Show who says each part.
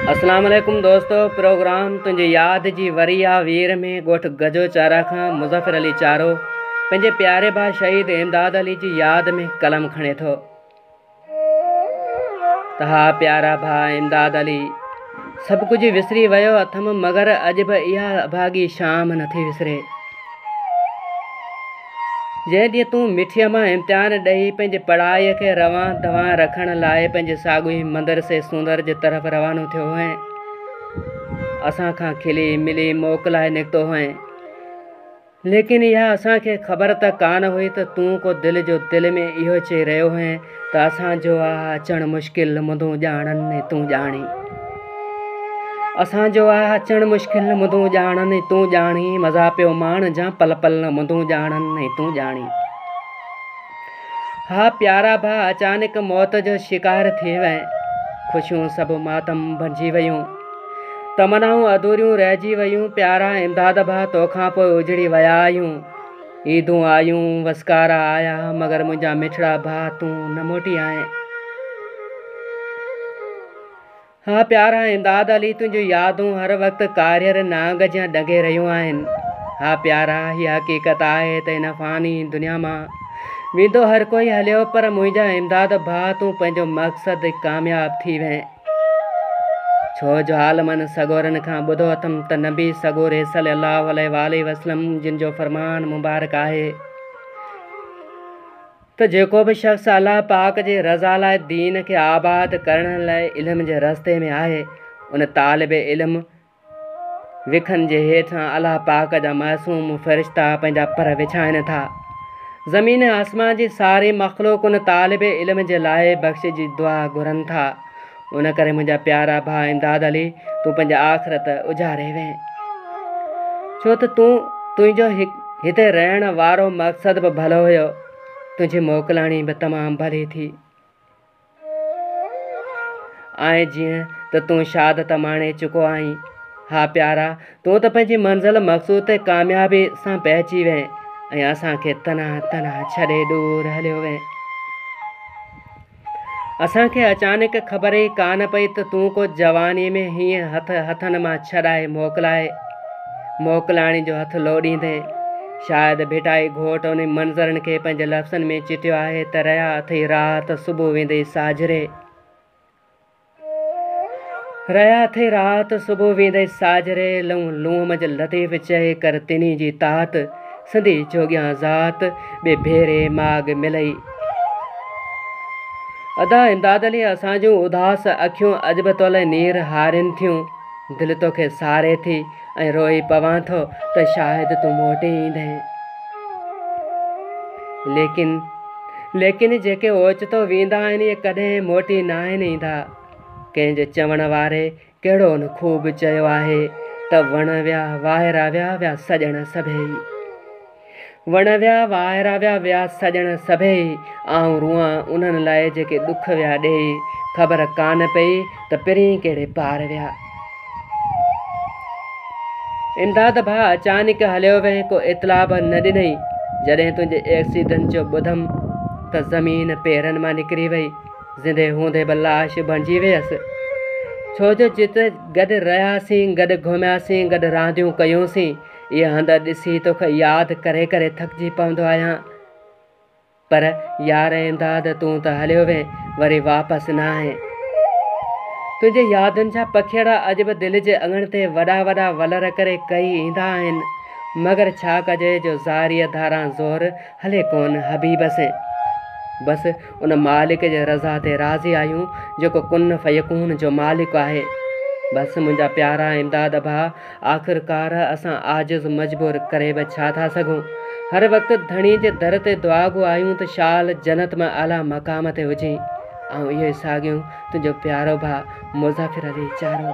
Speaker 1: अस्सलाम वालेकुम दोस्तों। प्रोग्राम तुझे याद जी वरिया वीर में गोठ गजो चारा खां मुज़फ़र अली चारो पंहिंजे प्यारे भाउ शहीद इमदाद अली जी याद में कलम खणे थो। त हा प्यारा भाउ इमदाद अली, सब कुछ विसरी वियो अथम, मगर अॼु बि इहा अभागी शाम नथी विसरे। जंहिं ॾींहुं तूं मिठीअ मां इम्तिहान ॾेई पंहिंजे पढ़ाईअ खे रवां दवां रखण लाइ पंहिंजे साॻुई मंदरसे सुंदर जे तरफ़ रवानो थियो हुअं। असां खां खिली मिली मोकिलाए निकितो हुअं, लेकिन इहा असांखे ख़बर त कान हुई त तूं को दिलि जो दिलि में इहो चई रहियो हुअं त असांजो आहे अचणु मुश्किल, मुंदूं ॼाणनि तूं ॼाणी। असांजो आहे अचणु मुश्किल, मुंदूं ॼाणनि तूं ॼाणी। मज़ा पियो माण जा पल पल, मुंदूं ॼाणनि तूं ॼाणी। हा प्यारा भाउ, अचानक मौत जो शिकार थी वएं। ख़ुशियूं सभु मातम बणिजी वियूं, तमनाऊं अधूरियूं रहिजी वियूं। प्यारा इमदाद भाउ, तोखां पोइ उजड़ी विया आहियूं। ईदूं आयूं, वसकारा आया, मगर मुंहिंजा मिठड़ा भाउ तूं न मोटी आएं। हा प्यारा इमदाद अली, तुंहिंजूं यादूं हर वक़्तु कारियर नांग जा डंगे रहियूं आहिनि। हा प्यारा, हीअ हक़ीक़त आहे त इन फ़ानी दुनिया मां वेंदो हर कोई हलियो, पर मुंहिंजा इमदाद भाउ तूं पंहिंजो मक़सदु कामयाब थी वएं। छो जो आलमनि सगोरनि खां ॿुधो अथमि त नबी सगोरे सल्लल्लाहु अलैहि वसल्लम जिन जो फ़रमान मुबारक आहे त जेको बि शख़्स अल्लाह पाक जे रज़ा लाइ दीन खे आबाद करण लाइ इल्म जे रस्ते में आहे, उन तालिब इल्म विखनि जे हेठां अल्लाह पाक जा मासूम फ़रिश्ता पंहिंजा पर विछाइनि था। ज़मीन आसमान जी सारी मख़लूक उन तालिब इल्म जे लाइ बख़्श जी दुआ घुरनि था। उन करे मुंहिंजा प्यारा भाउ इमदाद अली, तूं पंहिंजा आख़िरत उजारे वएं। छो त तुंहिंजो हिते रहण वारो मक़सद बि भलो हुयो, तुंहिंजी मोकिलाणी बि तमामु भली थी। ऐं जीअं त तूं शहादत माणे चुको आहीं। हा प्यारा, तूं त पंहिंजी मंज़िल मक़सूद ते कामयाबी सां पहुची वएं ऐं असांखे तना तना छॾे दूर हलियो वएं। असांखे अचानक ख़बर ई कान पई त तूं को जवानी में हीअं हथनि मां छॾाए मोकिलाणी जो हथु लोॾींदे। शायदि भिटाई घोट उन मंज़रनि खे पंहिंजे लफ़्ज़नि में चिटियो आहे त रहिया अथई रात सुबुह वेंदे साझरे। रहिया अथई रात सुबुह वेंदे साझरे, लूम जे लतीफ़ चए कर तिनी जी तात, सिंधी जोगियां ज़ात ॿे भेरे माग मिलई। अदा इमदाद अली, असांजूं उदास अखियूं अॼु बि तोले नीर हारिनि थियूं। दिलि तोखे सारे थी ऐं रोई पवां थो त शायदि तूं मोटी ईंदे। लेकिन जेके ओचितो वेंदा आहिनि इहे कॾहिं मोटी न आहिनि ईंदा। कंहिंजे चवण वारे कहिड़ो न ख़ूब चयो आहे त वण विया वाहिरा विया सॼण सभेई। वण विया वाहिरा विया सॼण सभेई, आऊं रुआं उन्हनि लाइ जेके ॾुख विया ॾेई। ख़बर कान पई त पहिरीं कहिड़े पार विया। इमदाद भाउ अचानक हलियो वएं, को इतला बि न ॾिनई। जॾहिं तुंहिंजे एक्सीडेंट जो ॿुधमि त ज़मीन पेरनि मां निकिरी वई, ज़िंदे हूंदे बि लाश बणिजी वियसि। छो जो जिते गॾु रहियासीं, गॾु घुमियासीं, गॾु रांदियूं कयूंसीं, इहे हंध ॾिसी तोखे यादि करे करे थकिजी पवंदो आहियां। पर यार इमदाद, तूं त हलियो वएं, वरी वापसि न आहे। तुंहिंजे यादुनि जा पखिड़ा अॼु बि दिलि जे अङण ते वॾा वॾा वलर करे कई ईंदा आहिनि, मगर छा कजे जो ज़ारीअ धारां ज़ोर हले कोन हबीब से। बसि उन मालिक जे रज़ा ते राज़ी आहियूं जेको कुन फ़यकून जो मालिक आहे। बसि मुंहिंजा प्यारा इमदाद भाउ, आख़िरकार असां आजिज़ मजबूर करे बि छा था सघूं। हर वक़्तु धणी जे दर ते दुआ गो आहियूं त शाल जन्नत में आला मक़ाम ते हुजे। ऐं इहो ई साॻियो तुंहिंजो प्यारो भाउ मुज़फ़र अली चारो।